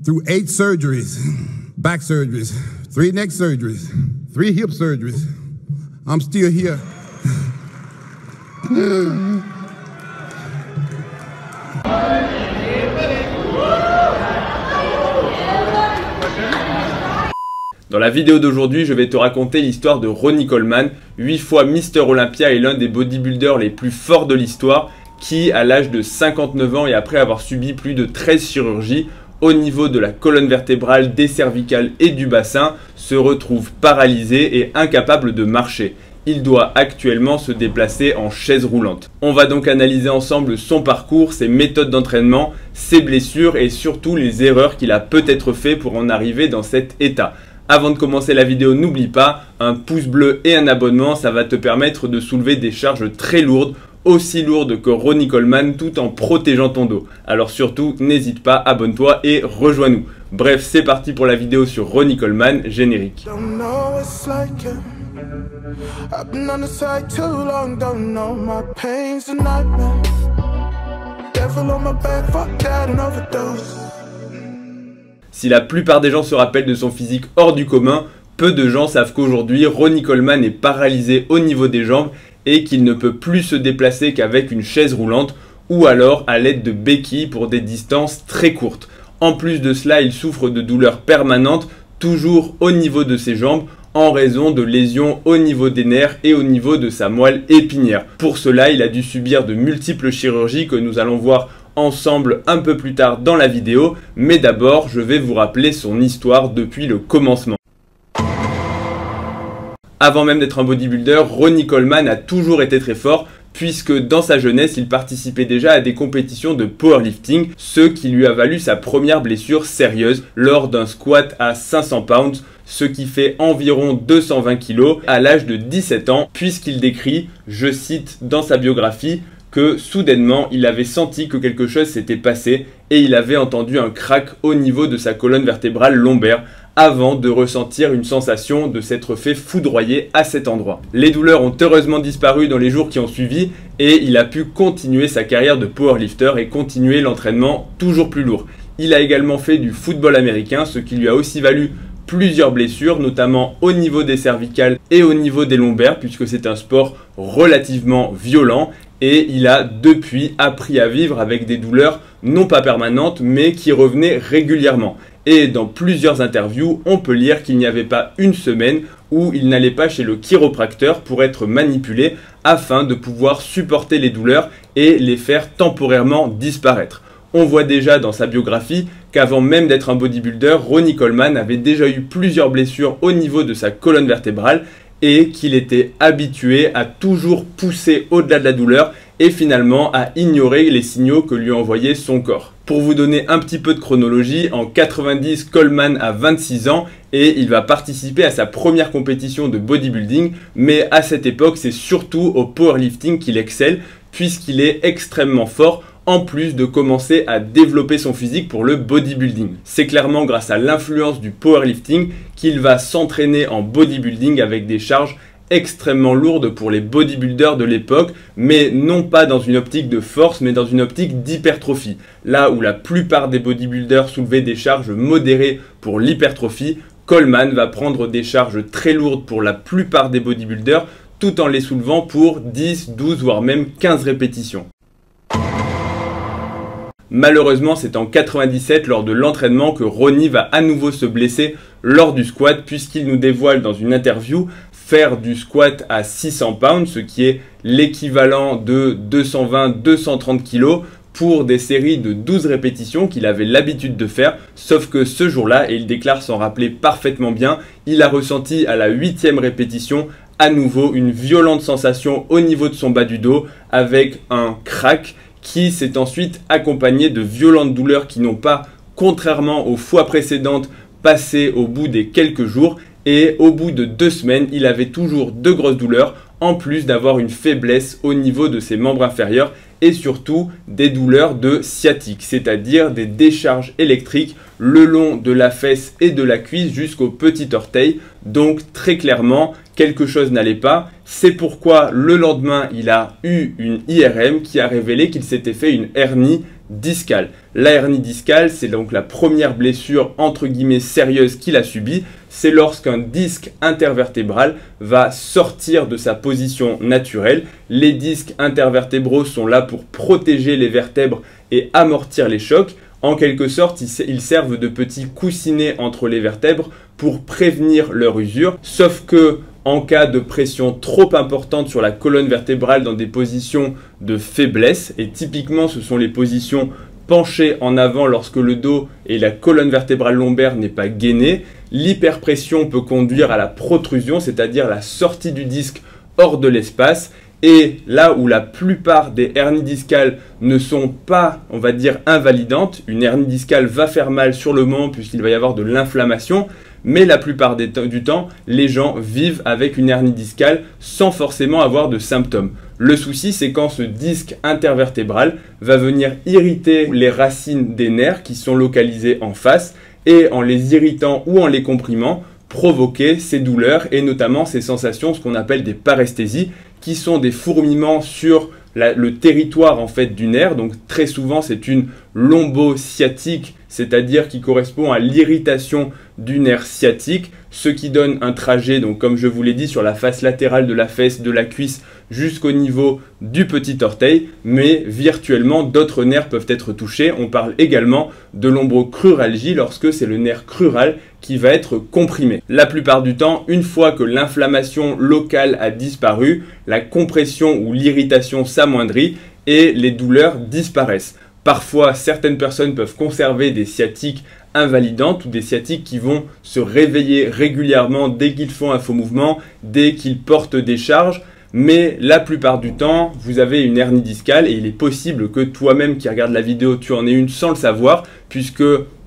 Through 8 surgeries, back surgeries, 3 neck surgeries, 3 hip surgeries, I'm still here. Dans la vidéo d'aujourd'hui, je vais te raconter l'histoire de Ronnie Coleman, 8 fois Mister Olympia et l'un des bodybuilders les plus forts de l'histoire, qui, à l'âge de 59 ans et après avoir subi plus de 13 chirurgies, au niveau de la colonne vertébrale, des cervicales et du bassin, se retrouve paralysé et incapable de marcher. Il doit actuellement se déplacer en chaise roulante. On va donc analyser ensemble son parcours, ses méthodes d'entraînement, ses blessures et surtout les erreurs qu'il a peut-être fait pour en arriver dans cet état. Avant de commencer la vidéo, n'oublie pas, un pouce bleu et un abonnement, ça va te permettre de soulever des charges très lourdes, aussi lourdes que Ronnie Coleman, tout en protégeant ton dos. Alors surtout, n'hésite pas, abonne-toi et rejoins-nous. Bref, c'est parti pour la vidéo sur Ronnie Coleman, générique. Si la plupart des gens se rappellent de son physique hors du commun, peu de gens savent qu'aujourd'hui, Ronnie Coleman est paralysé au niveau des jambes et qu'il ne peut plus se déplacer qu'avec une chaise roulante ou alors à l'aide de béquilles pour des distances très courtes. En plus de cela, il souffre de douleurs permanentes, toujours au niveau de ses jambes, en raison de lésions au niveau des nerfs et au niveau de sa moelle épinière. Pour cela, il a dû subir de multiples chirurgies que nous allons voir ensemble un peu plus tard dans la vidéo, mais d'abord, je vais vous rappeler son histoire depuis le commencement. Avant même d'être un bodybuilder, Ronnie Coleman a toujours été très fort, puisque dans sa jeunesse, il participait déjà à des compétitions de powerlifting, ce qui lui a valu sa première blessure sérieuse lors d'un squat à 500 pounds, ce qui fait environ 220 kg à l'âge de 17 ans, puisqu'il décrit, je cite dans sa biographie, que soudainement, il avait senti que quelque chose s'était passé et il avait entendu un crack au niveau de sa colonne vertébrale lombaire, avant de ressentir une sensation de s'être fait foudroyer à cet endroit. Les douleurs ont heureusement disparu dans les jours qui ont suivi et il a pu continuer sa carrière de powerlifter et continuer l'entraînement toujours plus lourd. Il a également fait du football américain, ce qui lui a aussi valu plusieurs blessures, notamment au niveau des cervicales et au niveau des lombaires, puisque c'est un sport relativement violent et il a depuis appris à vivre avec des douleurs non pas permanentes mais qui revenaient régulièrement. Et dans plusieurs interviews, on peut lire qu'il n'y avait pas une semaine où il n'allait pas chez le chiropracteur pour être manipulé afin de pouvoir supporter les douleurs et les faire temporairement disparaître. On voit déjà dans sa biographie qu'avant même d'être un bodybuilder, Ronnie Coleman avait déjà eu plusieurs blessures au niveau de sa colonne vertébrale et qu'il était habitué à toujours pousser au-delà de la douleur et finalement à ignorer les signaux que lui envoyait son corps. Pour vous donner un petit peu de chronologie, en 90, Coleman a 26 ans et il va participer à sa première compétition de bodybuilding, mais à cette époque, c'est surtout au powerlifting qu'il excelle puisqu'il est extrêmement fort en plus de commencer à développer son physique pour le bodybuilding. C'est clairement grâce à l'influence du powerlifting qu'il va s'entraîner en bodybuilding avec des charges extrêmement lourde pour les bodybuilders de l'époque, mais non pas dans une optique de force, mais dans une optique d'hypertrophie. Là où la plupart des bodybuilders soulevaient des charges modérées pour l'hypertrophie, Coleman va prendre des charges très lourdes pour la plupart des bodybuilders, tout en les soulevant pour 10, 12, voire même 15 répétitions. Malheureusement, c'est en 97 lors de l'entraînement que Ronnie va à nouveau se blesser lors du squat, puisqu'il nous dévoile dans une interview faire du squat à 600 pounds, ce qui est l'équivalent de 220-230 kg pour des séries de 12 répétitions qu'il avait l'habitude de faire, sauf que ce jour-là, et il déclare s'en rappeler parfaitement bien, il a ressenti à la 8e répétition à nouveau une violente sensation au niveau de son bas du dos avec un crack qui s'est ensuite accompagné de violentes douleurs qui n'ont pas, contrairement aux fois précédentes, passé au bout des quelques jours. Et au bout de 2 semaines, il avait toujours de grosses douleurs, en plus d'avoir une faiblesse au niveau de ses membres inférieurs et surtout des douleurs de sciatique, c'est-à-dire des décharges électriques le long de la fesse et de la cuisse jusqu'au petit orteil. Donc très clairement, quelque chose n'allait pas. C'est pourquoi le lendemain, il a eu une IRM qui a révélé qu'il s'était fait une hernie discale. La hernie discale, c'est donc la première blessure entre guillemets sérieuse qu'il a subie. C'est lorsqu'un disque intervertébral va sortir de sa position naturelle. Les disques intervertébraux sont là pour protéger les vertèbres et amortir les chocs. En quelque sorte, ils servent de petits coussinets entre les vertèbres pour prévenir leur usure. Sauf que en cas de pression trop importante sur la colonne vertébrale dans des positions de faiblesse, et typiquement ce sont les positions penchées en avant lorsque le dos et la colonne vertébrale lombaire n'est pas gainée, l'hyperpression peut conduire à la protrusion, c'est-à-dire la sortie du disque hors de l'espace. Et là où la plupart des hernies discales ne sont pas, on va dire, invalidantes, une hernie discale va faire mal sur le moment puisqu'il va y avoir de l'inflammation, mais la plupart du temps, les gens vivent avec une hernie discale sans forcément avoir de symptômes. Le souci, c'est quand ce disque intervertébral va venir irriter les racines des nerfs qui sont localisés en face, et en les irritant ou en les comprimant, provoquer ces douleurs et notamment ces sensations, ce qu'on appelle des paresthésies, qui sont des fourmillements sur le territoire en fait du nerf. Donc très souvent c'est une lombosciatique, c'est-à-dire qui correspond à l'irritation du nerf sciatique, ce qui donne un trajet, donc comme je vous l'ai dit, sur la face latérale de la fesse, de la cuisse, jusqu'au niveau du petit orteil, mais virtuellement d'autres nerfs peuvent être touchés. On parle également de l'ombocruralgie lorsque c'est le nerf crural qui va être comprimé. La plupart du temps, une fois que l'inflammation locale a disparu, la compression ou l'irritation s'amoindrit et les douleurs disparaissent. Parfois, certaines personnes peuvent conserver des sciatiques invalidantes ou des sciatiques qui vont se réveiller régulièrement dès qu'ils font un faux mouvement, dès qu'ils portent des charges. Mais la plupart du temps, vous avez une hernie discale et il est possible que toi-même qui regardes la vidéo, tu en aies une sans le savoir, puisque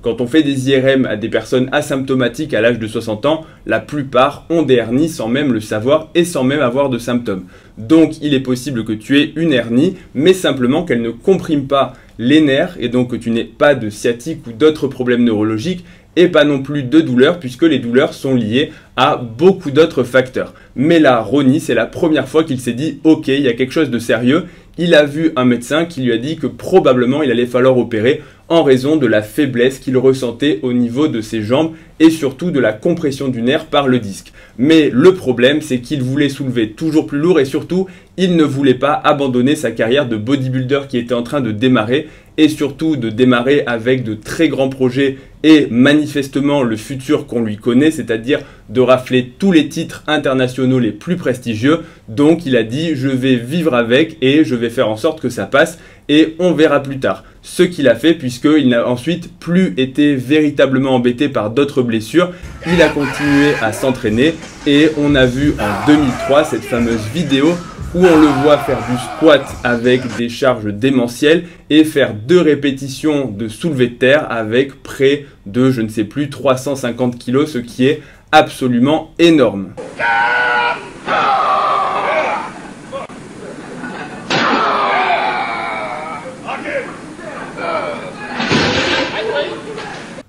quand on fait des IRM à des personnes asymptomatiques à l'âge de 60 ans, la plupart ont des hernies sans même le savoir et sans même avoir de symptômes. Donc il est possible que tu aies une hernie, mais simplement qu'elle ne comprime pas les nerfs et donc que tu n'aies pas de sciatique ou d'autres problèmes neurologiques et pas non plus de douleurs puisque les douleurs sont liées à beaucoup d'autres facteurs. Mais là, Ronnie, c'est la première fois qu'il s'est dit « Ok, il y a quelque chose de sérieux ». Il a vu un médecin qui lui a dit que probablement il allait falloir opérer en raison de la faiblesse qu'il ressentait au niveau de ses jambes et surtout de la compression du nerf par le disque. Mais le problème, c'est qu'il voulait soulever toujours plus lourd et surtout, il ne voulait pas abandonner sa carrière de bodybuilder qui était en train de démarrer et surtout de démarrer avec de très grands projets et manifestement le futur qu'on lui connaît, c'est-à-dire de rafler tous les titres internationaux les plus prestigieux. Donc il a dit je vais vivre avec et je vais faire en sorte que ça passe et on verra plus tard. Ce qu'il a fait puisqu'il n'a ensuite plus été véritablement embêté par d'autres blessures. Il a continué à s'entraîner et on a vu en 2003 cette fameuse vidéo où on le voit faire du squat avec des charges démentielles et faire 2 répétitions de soulevé de terre avec près de, je ne sais plus, 350 kg, ce qui est absolument énorme.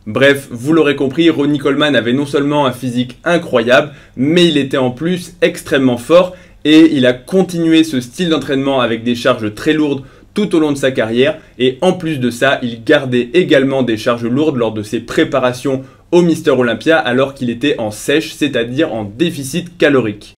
Bref, vous l'aurez compris, Ronnie Coleman avait non seulement un physique incroyable, mais il était en plus extrêmement fort et il a continué ce style d'entraînement avec des charges très lourdes tout au long de sa carrière et en plus de ça, il gardait également des charges lourdes lors de ses préparations au Mister Olympia alors qu'il était en sèche, c'est-à-dire en déficit calorique.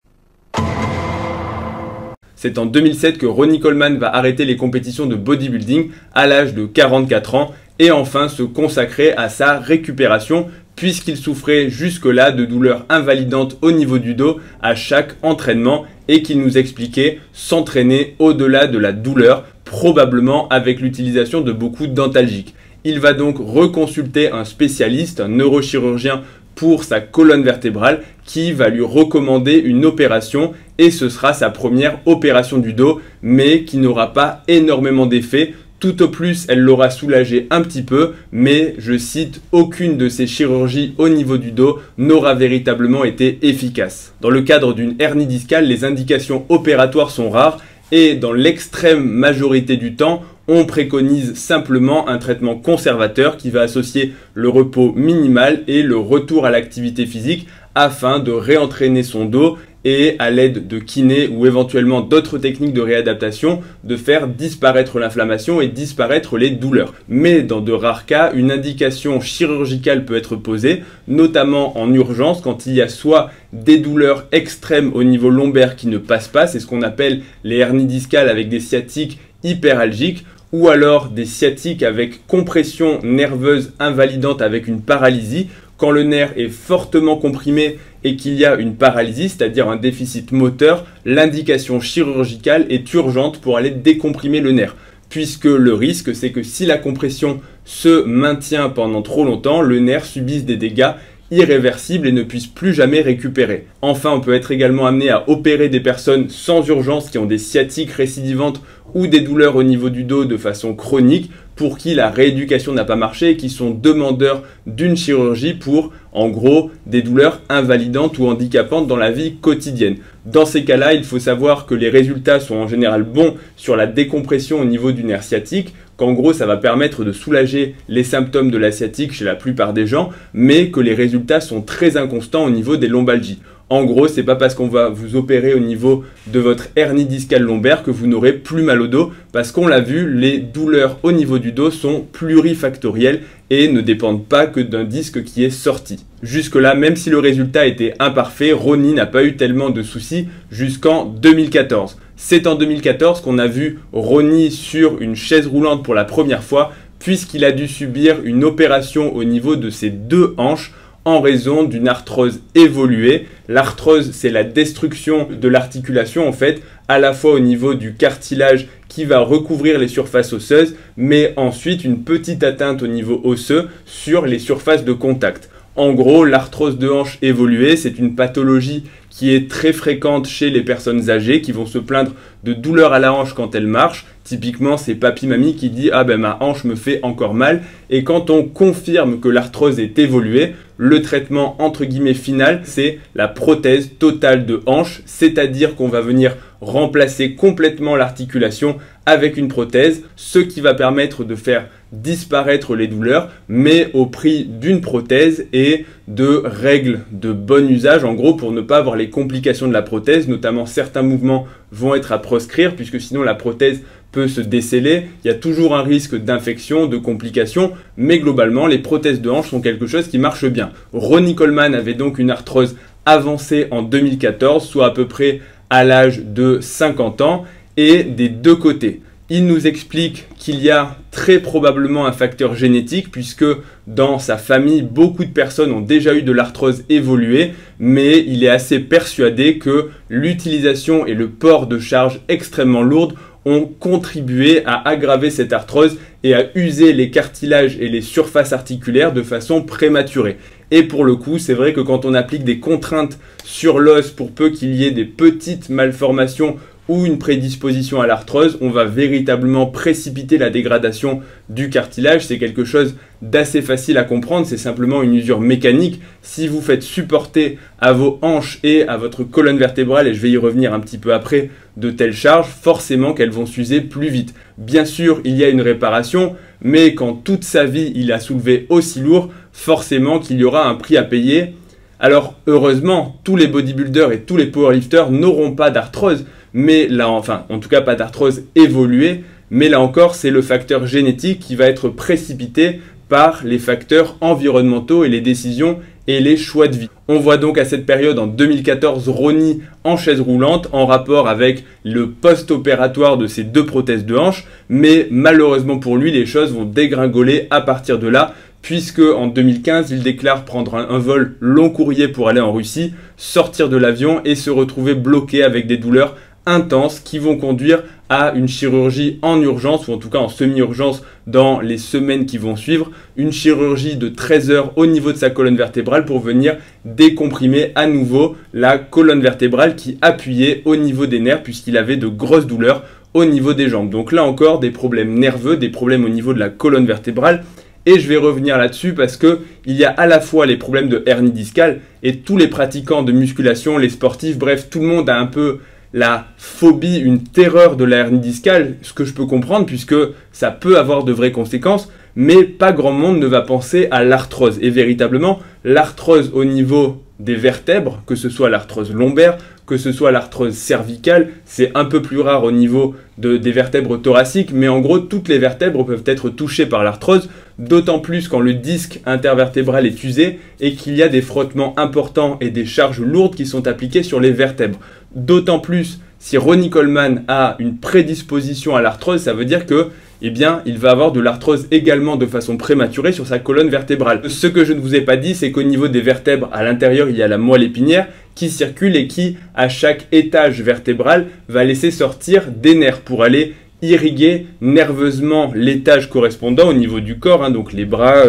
C'est en 2007 que Ronnie Coleman va arrêter les compétitions de bodybuilding à l'âge de 44 ans et enfin se consacrer à sa récupération puisqu'il souffrait jusque-là de douleurs invalidantes au niveau du dos à chaque entraînement et qu'il nous expliquait s'entraîner au-delà de la douleur, probablement avec l'utilisation de beaucoup d'antalgiques. Il va donc reconsulter un spécialiste, un neurochirurgien pour sa colonne vertébrale qui va lui recommander une opération et ce sera sa première opération du dos mais qui n'aura pas énormément d'effet. Tout au plus, elle l'aura soulagé un petit peu, mais je cite, aucune de ces chirurgies au niveau du dos n'aura véritablement été efficace. Dans le cadre d'une hernie discale, les indications opératoires sont rares et dans l'extrême majorité du temps, on préconise simplement un traitement conservateur qui va associer le repos minimal et le retour à l'activité physique afin de réentraîner son dos et à l'aide de kiné ou éventuellement d'autres techniques de réadaptation, de faire disparaître l'inflammation et disparaître les douleurs. Mais dans de rares cas, une indication chirurgicale peut être posée, notamment en urgence quand il y a soit des douleurs extrêmes au niveau lombaire qui ne passent pas, c'est ce qu'on appelle les hernies discales avec des sciatiques hyperalgiques, ou alors des sciatiques avec compression nerveuse invalidante avec une paralysie, quand le nerf est fortement comprimé et qu'il y a une paralysie, c'est-à-dire un déficit moteur, l'indication chirurgicale est urgente pour aller décomprimer le nerf. Puisque le risque, c'est que si la compression se maintient pendant trop longtemps, le nerf subisse des dégâts irréversibles et ne puisse plus jamais récupérer. Enfin, on peut être également amené à opérer des personnes sans urgence qui ont des sciatiques récidivantes ou des douleurs au niveau du dos de façon chronique, pour qui la rééducation n'a pas marché et qui sont demandeurs d'une chirurgie pour, en gros, des douleurs invalidantes ou handicapantes dans la vie quotidienne. Dans ces cas-là, il faut savoir que les résultats sont en général bons sur la décompression au niveau du nerf sciatique, qu'en gros ça va permettre de soulager les symptômes de la sciatique chez la plupart des gens, mais que les résultats sont très inconstants au niveau des lombalgies. En gros, c'est pas parce qu'on va vous opérer au niveau de votre hernie discale lombaire que vous n'aurez plus mal au dos, parce qu'on l'a vu, les douleurs au niveau du dos sont plurifactorielles et ne dépendent pas que d'un disque qui est sorti. Jusque-là, même si le résultat était imparfait, Ronnie n'a pas eu tellement de soucis jusqu'en 2014. C'est en 2014 qu'on a vu Ronnie sur une chaise roulante pour la première fois, puisqu'il a dû subir une opération au niveau de ses deux hanches en raison d'une arthrose évoluée. L'arthrose, c'est la destruction de l'articulation en fait, à la fois au niveau du cartilage qui va recouvrir les surfaces osseuses, mais ensuite une petite atteinte au niveau osseux sur les surfaces de contact. En gros, l'arthrose de hanche évoluée, c'est une pathologie qui est très fréquente chez les personnes âgées qui vont se plaindre de douleurs à la hanche quand elles marchent. Typiquement, c'est papy-mamie qui dit « Ah ben ma hanche me fait encore mal ». Et quand on confirme que l'arthrose est évoluée, le traitement entre guillemets final, c'est la prothèse totale de hanche, c'est-à-dire qu'on va venir remplacer complètement l'articulation avec une prothèse, ce qui va permettre de faire disparaître les douleurs, mais au prix d'une prothèse et de règles de bon usage, en gros pour ne pas avoir les complications de la prothèse, notamment certains mouvements vont être à proscrire puisque sinon la prothèse peut se déceler, il y a toujours un risque d'infection, de complications, mais globalement les prothèses de hanche sont quelque chose qui marche bien. Ronnie Coleman avait donc une arthrose avancée en 2014, soit à peu près à l'âge de 50 ans, et des deux côtés. Il nous explique qu'il y a très probablement un facteur génétique puisque dans sa famille, beaucoup de personnes ont déjà eu de l'arthrose évoluée, mais il est assez persuadé que l'utilisation et le port de charges extrêmement lourdes ont contribué à aggraver cette arthrose et à user les cartilages et les surfaces articulaires de façon prématurée. Et pour le coup, c'est vrai que quand on applique des contraintes sur l'os pour peu qu'il y ait des petites malformations ou une prédisposition à l'arthrose, on va véritablement précipiter la dégradation du cartilage. C'est quelque chose d'assez facile à comprendre, c'est simplement une usure mécanique. Si vous faites supporter à vos hanches et à votre colonne vertébrale, et je vais y revenir un petit peu après, de telles charges, forcément qu'elles vont s'user plus vite. Bien sûr, il y a une réparation, mais quand toute sa vie il a soulevé aussi lourd, forcément qu'il y aura un prix à payer. Alors heureusement, tous les bodybuilders et tous les powerlifters n'auront pas d'arthrose, mais là, enfin, en tout cas pas d'arthrose évoluée, mais là encore, c'est le facteur génétique qui va être précipité par les facteurs environnementaux et les décisions et les choix de vie. On voit donc à cette période, en 2014, Ronnie en chaise roulante, en rapport avec le post-opératoire de ses deux prothèses de hanche, mais malheureusement pour lui, les choses vont dégringoler à partir de là, puisque en 2015, il déclare prendre un vol long courrier pour aller en Russie, sortir de l'avion et se retrouver bloqué avec des douleurs intenses qui vont conduire à une chirurgie en urgence, ou en tout cas en semi-urgence dans les semaines qui vont suivre, une chirurgie de 13 heures au niveau de sa colonne vertébrale pour venir décomprimer à nouveau la colonne vertébrale qui appuyait au niveau des nerfs puisqu'il avait de grosses douleurs au niveau des jambes. Donc là encore, des problèmes nerveux, des problèmes au niveau de la colonne vertébrale. Et je vais revenir là-dessus parce que il y a à la fois les problèmes de hernie discale et tous les pratiquants de musculation, les sportifs, bref, tout le monde a un peu la phobie, une terreur de la hernie discale, ce que je peux comprendre puisque ça peut avoir de vraies conséquences, mais pas grand monde ne va penser à l'arthrose. Et véritablement, l'arthrose au niveau des vertèbres, que ce soit l'arthrose lombaire, que ce soit l'arthrose cervicale, c'est un peu plus rare au niveau des vertèbres thoraciques, mais en gros toutes les vertèbres peuvent être touchées par l'arthrose, d'autant plus quand le disque intervertébral est usé et qu'il y a des frottements importants et des charges lourdes qui sont appliquées sur les vertèbres. D'autant plus si Ronnie Coleman a une prédisposition à l'arthrose, ça veut dire que eh bien, il va avoir de l'arthrose également de façon prématurée sur sa colonne vertébrale. Ce que je ne vous ai pas dit, c'est qu'au niveau des vertèbres, à l'intérieur, il y a la moelle épinière qui circule et qui, à chaque étage vertébral, va laisser sortir des nerfs pour aller irriguer nerveusement l'étage correspondant au niveau du corps, donc les bras,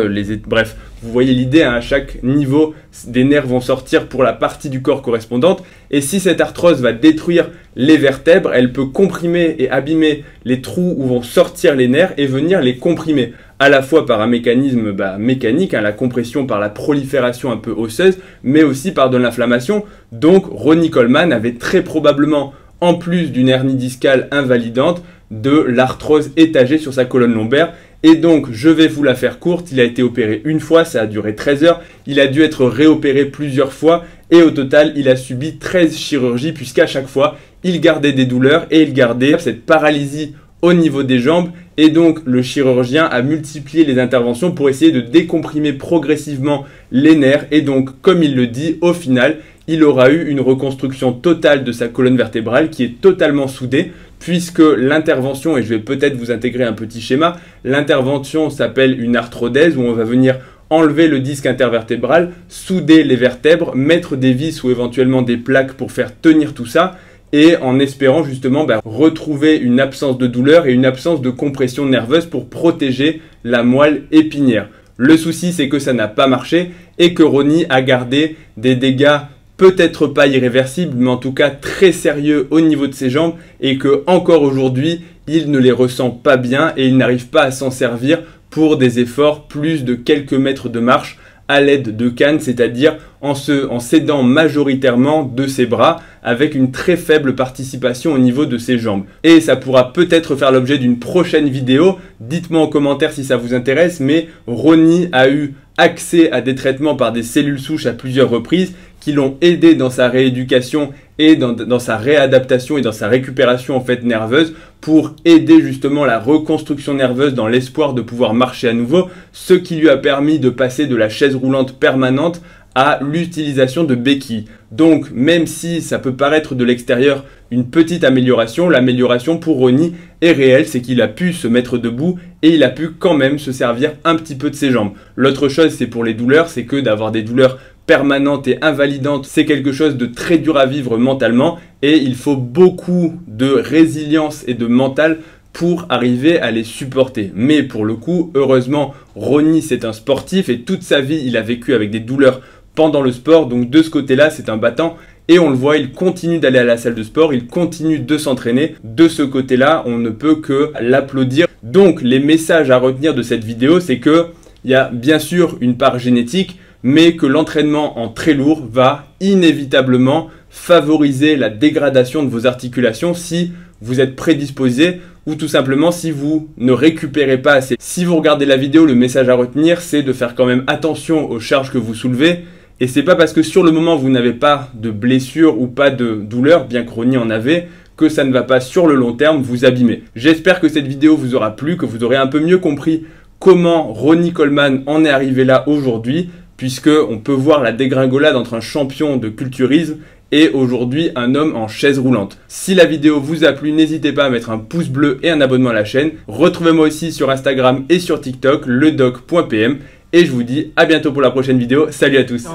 bref, vous voyez l'idée, à chaque niveau, des nerfs vont sortir pour la partie du corps correspondante, et si cette arthrose va détruire les vertèbres, elle peut comprimer et abîmer les trous où vont sortir les nerfs et venir les comprimer, à la fois par un mécanisme mécanique, la compression par la prolifération un peu osseuse, mais aussi par de l'inflammation. Donc Ronnie Coleman avait très probablement, en plus d'une hernie discale invalidante, de l'arthrose étagée sur sa colonne lombaire. Et donc, je vais vous la faire courte, il a été opéré une fois, ça a duré 13 heures, il a dû être réopéré plusieurs fois, et au total, il a subi 13 chirurgies, puisqu'à chaque fois, il gardait des douleurs, et il gardait cette paralysie au niveau des jambes, et donc le chirurgien a multiplié les interventions pour essayer de décomprimer progressivement les nerfs, et donc, comme il le dit, au final, il aura eu une reconstruction totale de sa colonne vertébrale qui est totalement soudée, puisque l'intervention, et je vais peut-être vous intégrer un petit schéma, l'intervention s'appelle une arthrodèse, où on va venir enlever le disque intervertébral, souder les vertèbres, mettre des vis ou éventuellement des plaques pour faire tenir tout ça, et en espérant justement retrouver une absence de douleur et une absence de compression nerveuse pour protéger la moelle épinière. Le souci, c'est que ça n'a pas marché et que Ronnie a gardé des dégâts peut-être pas irréversibles, mais en tout cas très sérieux au niveau de ses jambes, et que encore aujourd'hui, il ne les ressent pas bien et il n'arrive pas à s'en servir pour des efforts plus de quelques mètres de marche à l'aide de cannes, c'est-à-dire en s'aidant majoritairement de ses bras, avec une très faible participation au niveau de ses jambes. Et ça pourra peut-être faire l'objet d'une prochaine vidéo, dites-moi en commentaire si ça vous intéresse, mais Ronnie a eu accès à des traitements par des cellules souches à plusieurs reprises, qui l'ont aidé dans sa rééducation et dans sa réadaptation et dans sa récupération en fait nerveuse, pour aider justement la reconstruction nerveuse dans l'espoir de pouvoir marcher à nouveau, ce qui lui a permis de passer de la chaise roulante permanente à l'utilisation de béquilles. Donc même si ça peut paraître de l'extérieur une petite amélioration, l'amélioration pour Ronnie est réelle, c'est qu'il a pu se mettre debout et il a pu quand même se servir un petit peu de ses jambes. L'autre chose, c'est pour les douleurs, c'est que d'avoir des douleurs permanente et invalidante, c'est quelque chose de très dur à vivre mentalement, et il faut beaucoup de résilience et de mental pour arriver à les supporter. Mais pour le coup, heureusement, Ronnie c'est un sportif et toute sa vie il a vécu avec des douleurs pendant le sport, donc de ce côté-là c'est un battant, et on le voit, il continue d'aller à la salle de sport, il continue de s'entraîner. De ce côté-là, on ne peut que l'applaudir. Donc les messages à retenir de cette vidéo, c'est que il y a bien sûr une part génétique, mais que l'entraînement en très lourd va inévitablement favoriser la dégradation de vos articulations si vous êtes prédisposé, ou tout simplement si vous ne récupérez pas assez. Si vous regardez la vidéo, le message à retenir, c'est de faire quand même attention aux charges que vous soulevez, et c'est pas parce que sur le moment vous n'avez pas de blessure ou pas de douleur, bien que Ronnie en avait, que ça ne va pas sur le long terme vous abîmer. J'espère que cette vidéo vous aura plu, que vous aurez un peu mieux compris comment Ronnie Coleman en est arrivé là aujourd'hui, puisqu'on peut voir la dégringolade entre un champion de culturisme et aujourd'hui un homme en chaise roulante. Si la vidéo vous a plu, n'hésitez pas à mettre un pouce bleu et un abonnement à la chaîne. Retrouvez-moi aussi sur Instagram et sur TikTok, ledoc.pm, et je vous dis à bientôt pour la prochaine vidéo. Salut à tous.